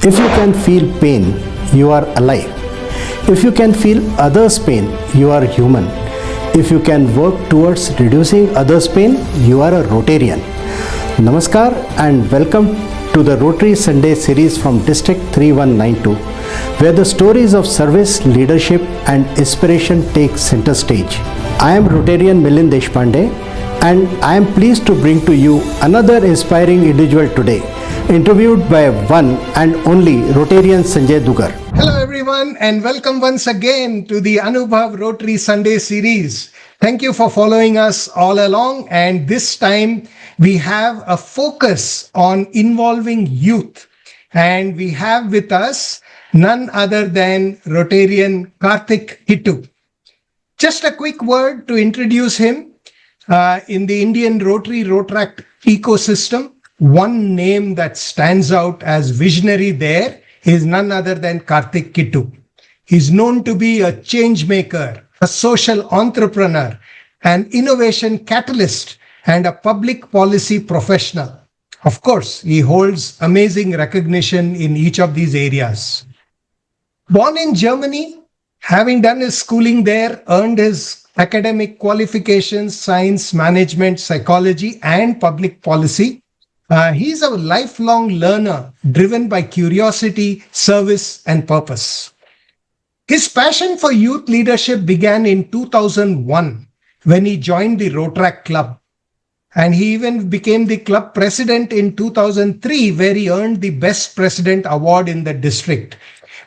If you can feel pain, you are alive. If you can feel others' pain, you are human. If you can work towards reducing others' pain, you are a Rotarian. Namaskar and welcome to the Rotary Sunday series from District 3192, where the stories of service, leadership and inspiration take center stage. I am Rotarian Milind Deshpande and I am pleased to bring to you another inspiring individual today, interviewed by one and only Rotarian Sanjay Dugar. Hello everyone and welcome once again to the Anubhav Rotary Sunday series. Thank you for following us all along, and this time we have a focus on involving youth, and we have with us none other than Rotarian Karthik Kittu. Just a quick word to introduce him. In the Indian Rotary Rotaract ecosystem, one name that stands out as visionary there is none other than Karthik Kittu. He's known to be a change maker, a social entrepreneur, an innovation catalyst, and a public policy professional. Of course, he holds amazing recognition in each of these areas. Born in Germany, having done his schooling there, earned his academic qualifications, science, management, psychology, and public policy. He's a lifelong learner driven by curiosity, service, and purpose. His passion for youth leadership began in 2001 when he joined the Rotaract Club. And he even became the club president in 2003, where he earned the Best President Award in the district.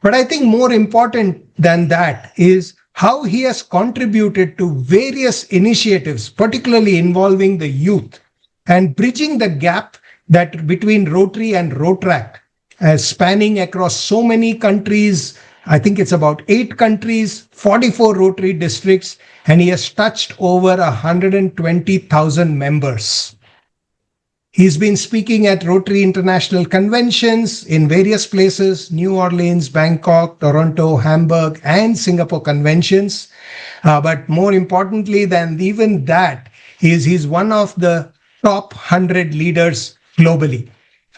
But I think more important than that is how he has contributed to various initiatives, particularly involving the youth and bridging the gap that between Rotary and Rotaract, spanning across so many countries. I think it's about 8 countries, 44 Rotary districts, and he has touched over 120,000 members. He's been speaking at Rotary International Conventions in various places, New Orleans, Bangkok, Toronto, Hamburg, and Singapore conventions. But more importantly than even that, he's one of the top 100 leaders globally.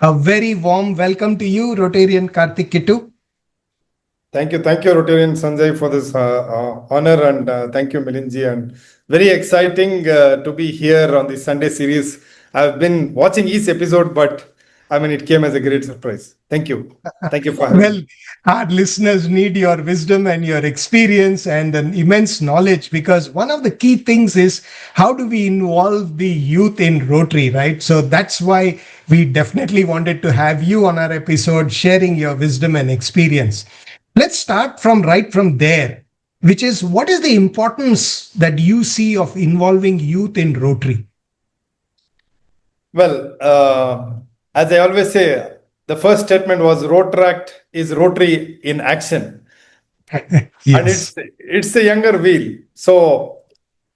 A very warm welcome to you, Rotarian Karthik Kittu. Thank you, Rotarian Sanjay, for this honor, and thank you, Milinji, and very exciting to be here on the Sunday series. I've been watching each episode, but it came as a great surprise. Thank you for having me. Our listeners need your wisdom and your experience and an immense knowledge, because one of the key things is how do we involve the youth in Rotary, right? So that's why we definitely wanted to have you on our episode sharing your wisdom and experience. Let's start from there, which is, what is the importance that you see of involving youth in Rotary? Well, as I always say, the first statement was Rotaract is Rotary in action. Yes. And it's a younger wheel. So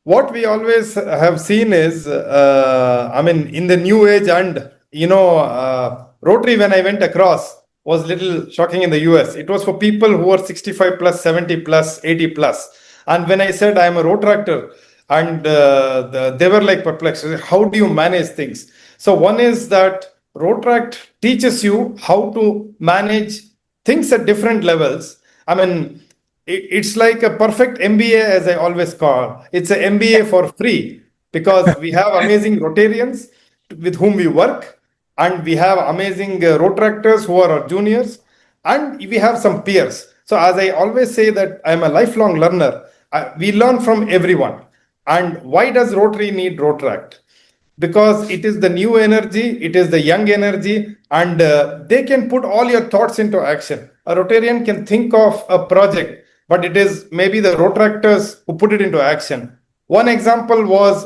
what we always have seen is, in the new age, and Rotary, when I went across, was little shocking in the US. It was for people who were 65 plus, 70 plus, 80 plus. And when I said I am a Rotaractor, and they were like perplexed. How do you manage things? So one is that Rotaract teaches you how to manage things at different levels. It's like a perfect MBA, as I always call. It's an MBA for free, because we have amazing Rotarians with whom we work, and we have amazing Rotaractors who are our juniors, and we have some peers. So as I always say that I'm a lifelong learner, we learn from everyone. And why does Rotary need Rotaract? Because it is the new energy, it is the young energy, and they can put all your thoughts into action. A Rotarian can think of a project, but it is maybe the Rotaractors who put it into action. One example was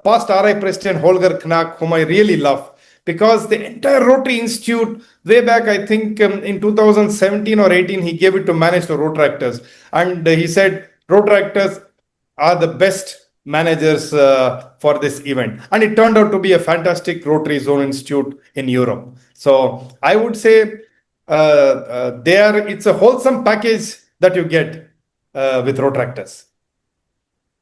past RI President Holger Knack, whom I really love, because the entire Rotary Institute, way back, I think in 2017 or 18, he gave it to manage the Rotaractors. And he said, Rotaractors are the best managers for this event. And it turned out to be a fantastic Rotary Zone Institute in Europe. So I would say it's a wholesome package that you get with Rotaractors.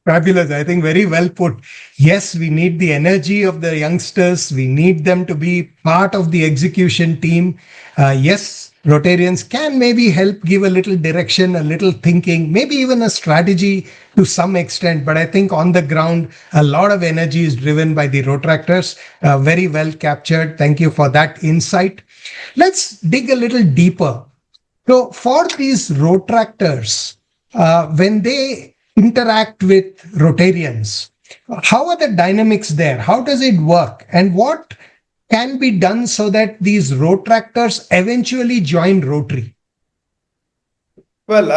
Fabulous. I think very well put. Yes, we need the energy of the youngsters. We need them to be part of the execution team. Yes, Rotarians can maybe help give a little direction, a little thinking, maybe even a strategy to some extent. But I think on the ground, a lot of energy is driven by the Rotractors. Very well captured. Thank you for that insight. Let's dig a little deeper. So, for these Rotractors, when they interact with Rotarians, how are the dynamics there? How does it work? And what can be done so that these Rotractors eventually join Rotary? Well,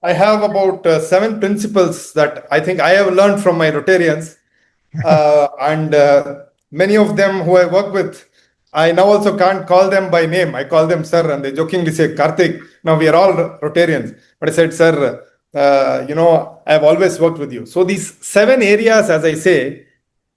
I have about 7 principles that I think I have learned from my Rotarians, and many of them who I work with, I now also can't call them by name. I call them sir, and they jokingly say, Karthik. Now we are all Rotarians, but I said, sir, I have always worked with you. So these 7 areas, as I say,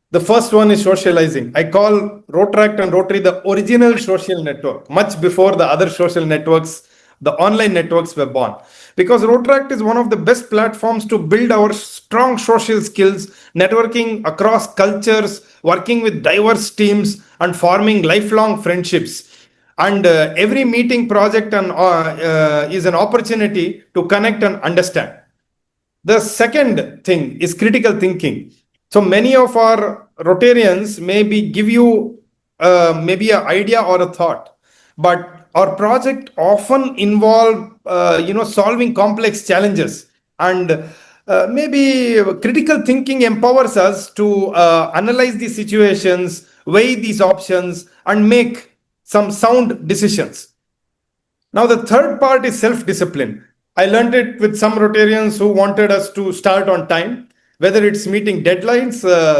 the first one is socializing. I call Rotaract and Rotary the original social network, much before the other social networks, the online networks were born. Because Rotaract is one of the best platforms to build our strong social skills, networking across cultures, working with diverse teams, and forming lifelong friendships. And every meeting, project is an opportunity to connect and understand. The second thing is critical thinking. So many of our Rotarians maybe give you maybe an idea or a thought, but our project often involve solving complex challenges, and maybe critical thinking empowers us to analyze these situations, weigh these options, and make some sound decisions. Now, the third part is self-discipline. I learned it with some Rotarians who wanted us to start on time, whether it's meeting deadlines,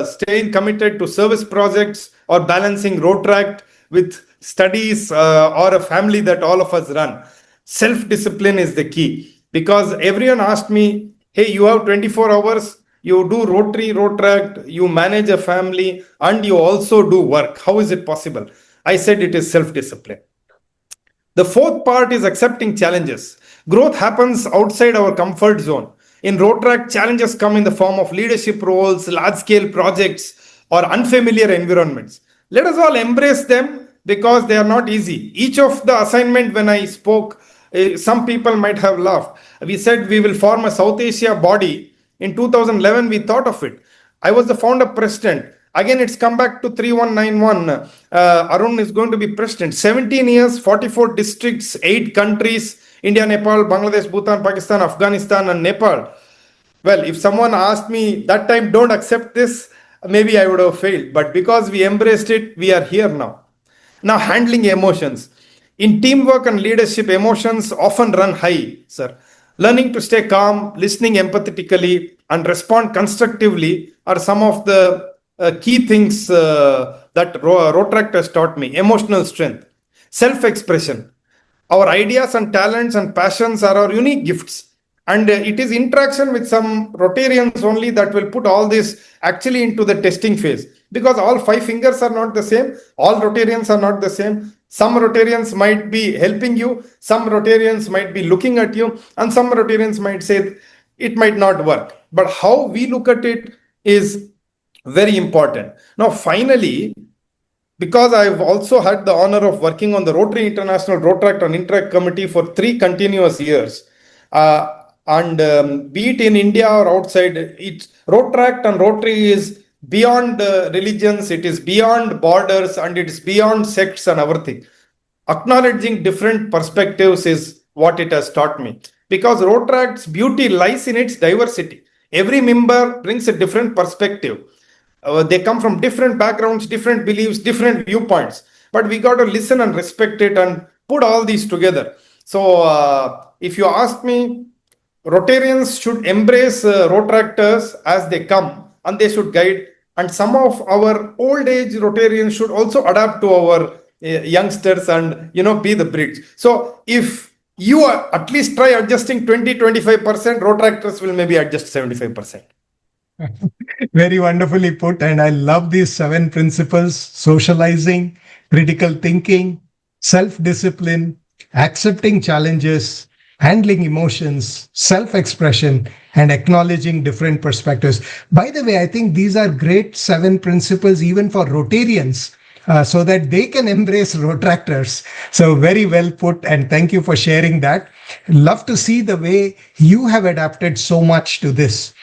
staying committed to service projects, or balancing Rotaract with studies or a family that all of us run. Self-discipline is the key, because everyone asked me, hey, you have 24 hours, you do Rotary, Rotaract, you manage a family, and you also do work. How is it possible? I said it is self-discipline. The fourth part is accepting challenges. Growth happens outside our comfort zone. In Rotaract, challenges come in the form of leadership roles, large-scale projects, or unfamiliar environments. Let us all embrace them because they are not easy. Each of the assignment when I spoke, some people might have laughed. We said we will form a South Asia body. In 2011, we thought of it. I was the founder president. Again, it's come back to 3191. Arun is going to be president. 17 years, 44 districts, 8 countries, India, Nepal, Bangladesh, Bhutan, Pakistan, Afghanistan, and Nepal. Well, if someone asked me that time, don't accept this, maybe I would have failed. But because we embraced it, we are here now. Now, handling emotions. In teamwork and leadership, emotions often run high, sir. Learning to stay calm, listening empathetically, and respond constructively are some of the key things that Rotaract has taught me. Emotional strength, self-expression. Our ideas and talents and passions are our unique gifts. And it is interaction with some Rotarians only that will put all this actually into the testing phase. Because all 5 fingers are not the same. All Rotarians are not the same. Some Rotarians might be helping you. Some Rotarians might be looking at you. And some Rotarians might say it might not work. But how we look at it is very important. Now, finally, because I've also had the honor of working on the Rotary International Rotaract and Interact Committee for 3 continuous years, and be it in India or outside, Rotaract and Rotary is beyond religions, it is beyond borders, and it is beyond sects and everything. Acknowledging different perspectives is what it has taught me, because Rotaract's beauty lies in its diversity. Every member brings a different perspective. They come from different backgrounds, different beliefs, different viewpoints. But we got to listen and respect it and put all these together. So if you ask me, Rotarians should embrace Rotaractors as they come, and they should guide. And some of our old age Rotarians should also adapt to our youngsters and be the bridge. So if you at least try adjusting 20-25%, Rotaractors will maybe adjust 75%. Very wonderfully put. And I love these 7 principles: socializing, critical thinking, self-discipline, accepting challenges, handling emotions, self-expression, and acknowledging different perspectives. By the way, I think these are great 7 principles even for Rotarians so that they can embrace Rotractors. So very well put, and thank you for sharing that. Love to see the way you have adapted so much to this.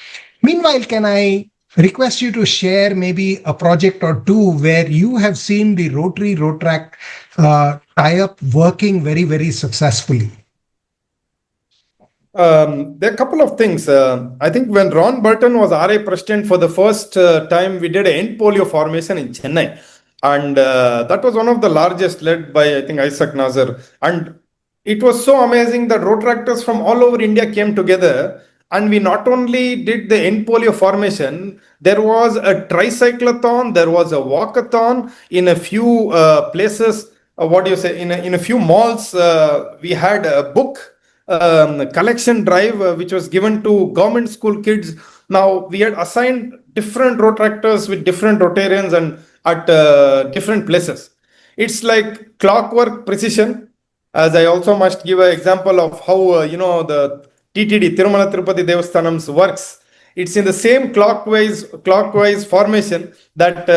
Meanwhile, can I request you to share maybe a project or two where you have seen the Rotary Rotrac tie-up working very, very successfully? There are a couple of things. I think when Ron Burton was RA president for the first time, we did an end polio formation in Chennai. And that was one of the largest, led by, I think, Isaac Nazar. And it was so amazing that Rotractors from all over India came together. And we not only did the end polio formation, there was a tricyclathon, there was a walkathon in a few places. What do you say? In a few malls, we had a book collection drive which was given to government school kids. Now we had assigned different Rotractors with different Rotarians and at different places. It's like clockwork precision. As I also must give an example of how the TTD Tirumala Tirupati Devasthanam's works. It's in the same clockwise formation that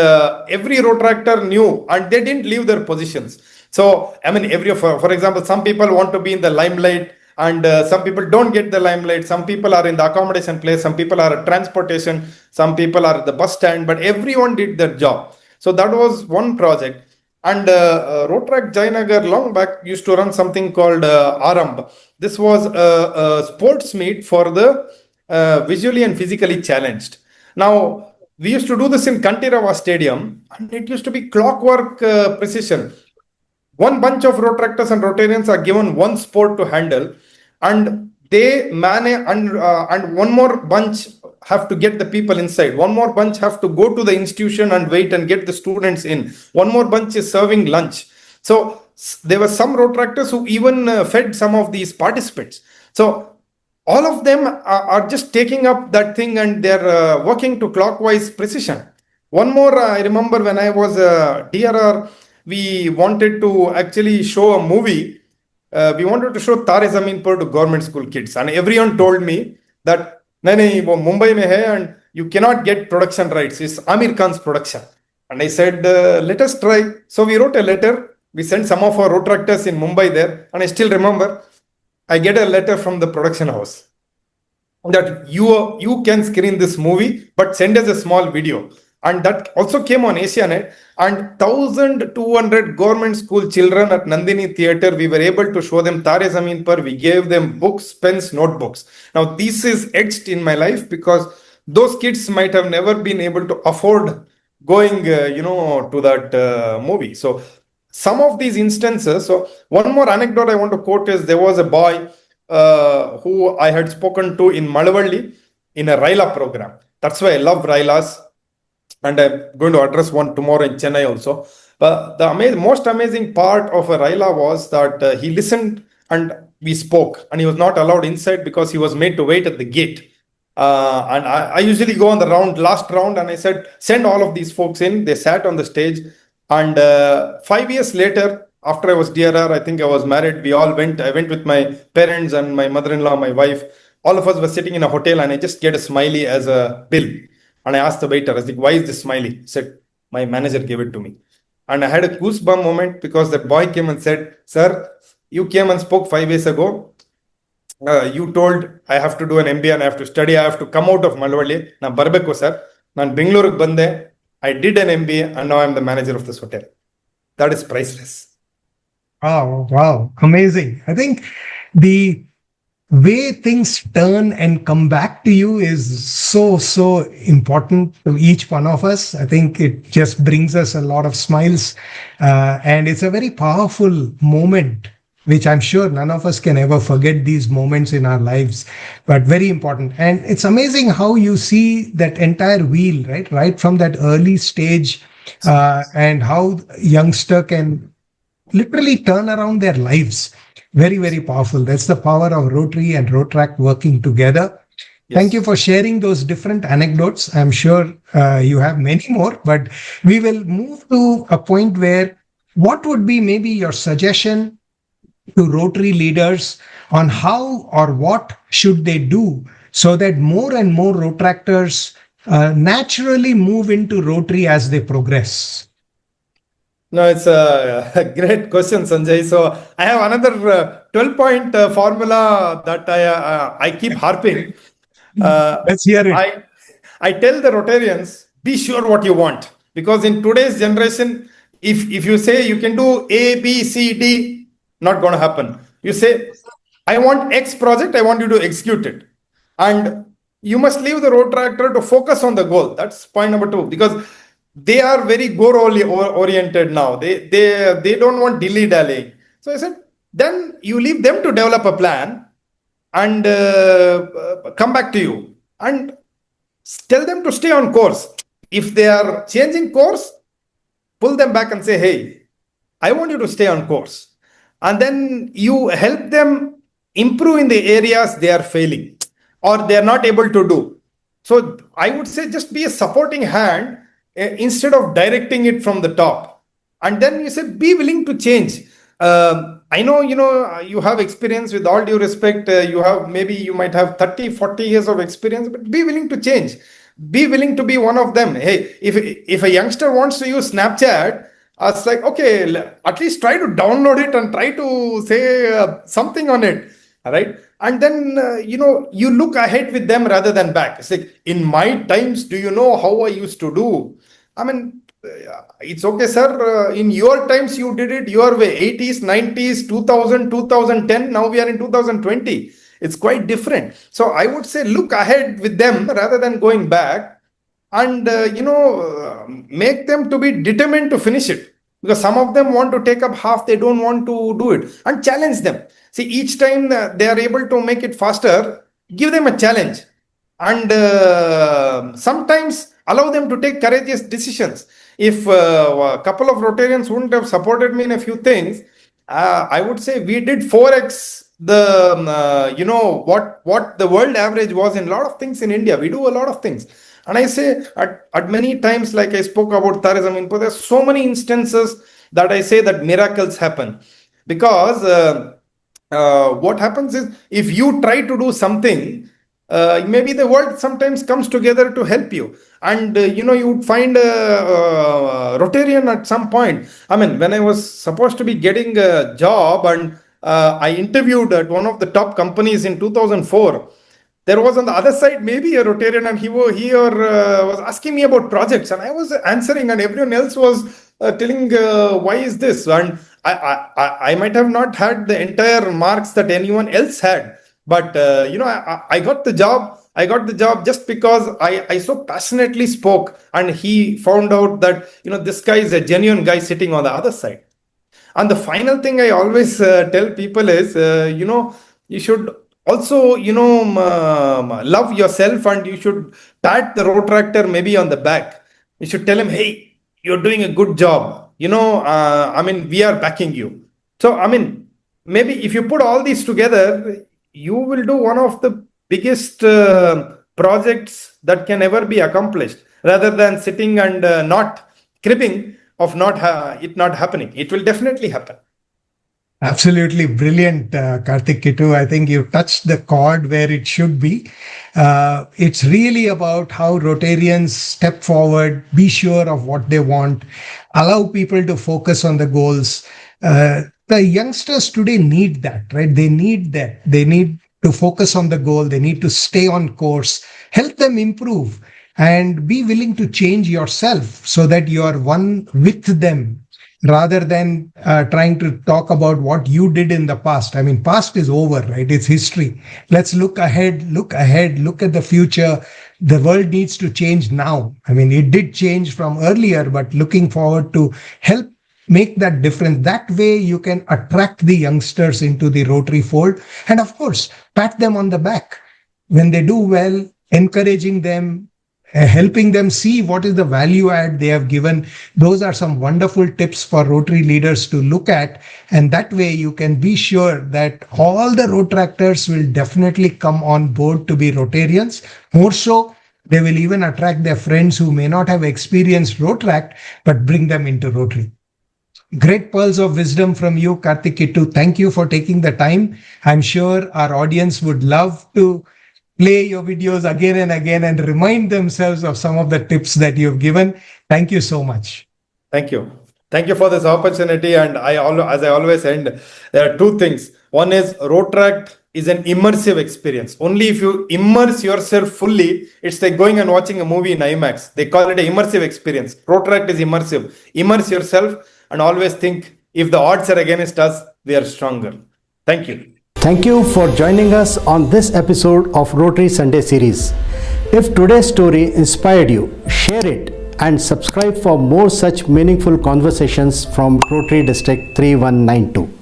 every Rotractor knew, and they didn't leave their positions. So I mean, for example, some people want to be in the limelight, and some people don't get the limelight. Some people are in the accommodation place, some people are at transportation, some people are at the bus stand, but everyone did their job. So that was one project. And Rotrac Jainagar long back used to run something called Aramb. This was a sports meet for the visually and physically challenged. Now, we used to do this in Kantirava Stadium, and it used to be clockwork precision. One bunch of Rotractors and Rotarians are given one sport to handle, and they manage, and one more bunch have to get the people inside. One more bunch have to go to the institution and wait and get the students in. One more bunch is serving lunch. So there were some Rotractors who even fed some of these participants. So all of them are just taking up that thing, and they're working to clockwise precision. One more, I remember when I was DRR, we wanted to actually show a movie. We wanted to show Tare Zameen Par to government school kids, and everyone told me that nahi, wo Mumbai mein hai and you cannot get production rights. It's Amir Khan's production. And I said, let us try. So we wrote a letter. We sent some of our Rotractors in Mumbai there, and I still remember I get a letter from the production house that you can screen this movie, but send us a small video. And that also came on Asianet, and 1,200 government school children at Nandini Theatre, we were able to show them Tare Zameen Par. We gave them books, pens, notebooks. Now, this is etched in my life because those kids might have never been able to afford going, to that movie. So, some of these instances. So, one more anecdote I want to quote is there was a boy who I had spoken to in Malavalli in a Raila program. That's why I love Railas. And I'm going to address one tomorrow in Chennai also. But the most amazing part of a Raila was that he listened and we spoke, and he was not allowed inside because he was made to wait at the gate. And I usually go on the last round, and I said, send all of these folks in. They sat on the stage, and 5 years later, after I was DRR, I think I was married. I went with my parents and my mother-in-law, my wife. All of us were sitting in a hotel, and I just get a smiley as a bill. And I asked the waiter, I was like, why is this smiley? He said, my manager gave it to me. And I had a goosebump moment because that boy came and said, sir, you came and spoke 5 years ago. You told I have to do an MBA and I have to study. I have to come out of Malavalli. Now, Barbeko, sir. Nan Bengaluru bande. I did an MBA and now I'm the manager of this hotel. That is priceless. Wow. Amazing. I think the way things turn and come back to you is so important to each one of us. I think it just brings us a lot of smiles, and it's a very powerful moment, which I'm sure none of us can ever forget these moments in our lives, but very important. And it's amazing how you see that entire wheel, right from that early stage, and how youngster can literally turn around their lives. Very, very powerful. That's the power of Rotary and Rotrac working together. Yes. Thank you for sharing those different anecdotes. I'm sure you have many more, but we will move to a point where what would be maybe your suggestion to Rotary leaders on how or what should they do so that more and more Rotractors naturally move into Rotary as they progress? No, it's a great question, Sanjay. So I have another 12-point formula that I keep harping. Uh, Let's hear it. I tell the Rotarians, be sure what you want, because in today's generation, if you say you can do A, B, C, D, not going to happen. You say, I want X project, I want you to execute it, and you must leave the road tractor to focus on the goal. That's point number two, because they are very goal oriented now. They don't want dilly dallying. So I said, then you leave them to develop a plan and come back to you and tell them to stay on course. If they are changing course, pull them back and say, hey, I want you to stay on course. And then you help them improve in the areas they are failing or they are not able to do. So I would say just be a supporting hand instead of directing it from the top. And then you say, be willing to change. I know, you have experience. With all due respect, you might have 30, 40 years of experience, but be willing to change. Be willing to be one of them. Hey, if a youngster wants to use Snapchat, it's like, okay, at least try to download it and try to say something on it. All right. And then, you look ahead with them rather than back. It's like, in my times, do you know how I used to do? I mean, it's okay, sir. In your times, you did it your way. 80s, 90s, 2000, 2010. Now we are in 2020. It's quite different. So I would say look ahead with them rather than going back, and make them to be determined to finish it, because some of them want to take up half, they don't want to do it, and challenge them. See, each time they are able to make it faster, give them a challenge, and sometimes allow them to take courageous decisions. If a couple of Rotarians wouldn't have supported me in a few things, I would say we did 4x the what the world average was in a lot of things in India. We do a lot of things, and I say at many times, like I spoke about tourism, there's so many instances that I say that miracles happen, because what happens is, if you try to do something, maybe the world sometimes comes together to help you, and you would find a Rotarian at some point. I mean, when I was supposed to be getting a job, and I interviewed at one of the top companies in 2004, there was on the other side maybe a Rotarian, and he was asking me about projects, and I was answering, and everyone else was telling, why is this? And I might have not had the entire marks that anyone else had, but I got the job. I got the job just because I so passionately spoke, and he found out that this guy is a genuine guy sitting on the other side. And the final thing I always tell people is, you should also, love yourself, and you should pat the road tractor maybe on the back. You should tell him, hey, you're doing a good job. We are backing you. So, maybe if you put all these together, you will do one of the biggest projects that can ever be accomplished, rather than sitting and not cribbing of it not happening. It will definitely happen. Absolutely brilliant, Karthik, Kittu. I think you touched the chord where it should be. It's really about how Rotarians step forward, be sure of what they want, allow people to focus on the goals. The youngsters today need that, right? They need that. They need to focus on the goal. They need to stay on course, help them improve, and be willing to change yourself so that you are one with them, rather than trying to talk about what you did in the past. I mean, past is over, right? It's history. Let's look ahead, look at the future. The world needs to change now. I mean, it did change from earlier, but looking forward to help make that difference. That way you can attract the youngsters into the Rotary fold, and of course, pat them on the back when they do well, encouraging them, helping them see what is the value add they have given. Those are some wonderful tips for Rotary leaders to look at. And that way you can be sure that all the road tractors will definitely come on board to be Rotarians. More so, they will even attract their friends who may not have experienced Rotract, but bring them into Rotary. Great pearls of wisdom from you, Karthik, Kittu. Thank you for taking the time. I'm sure our audience would love to play your videos again and again and remind themselves of some of the tips that you've given. Thank you so much. Thank you. Thank you for this opportunity. And as I always end, there are two things. One is Rotaract is an immersive experience. Only if you immerse yourself fully, it's like going and watching a movie in IMAX. They call it an immersive experience. Rotaract is immersive. Immerse yourself and always think if the odds are against us, we are stronger. Thank you. Thank you for joining us on this episode of Rotary Sunday series. If today's story inspired you, share it and subscribe for more such meaningful conversations from Rotary District 3192.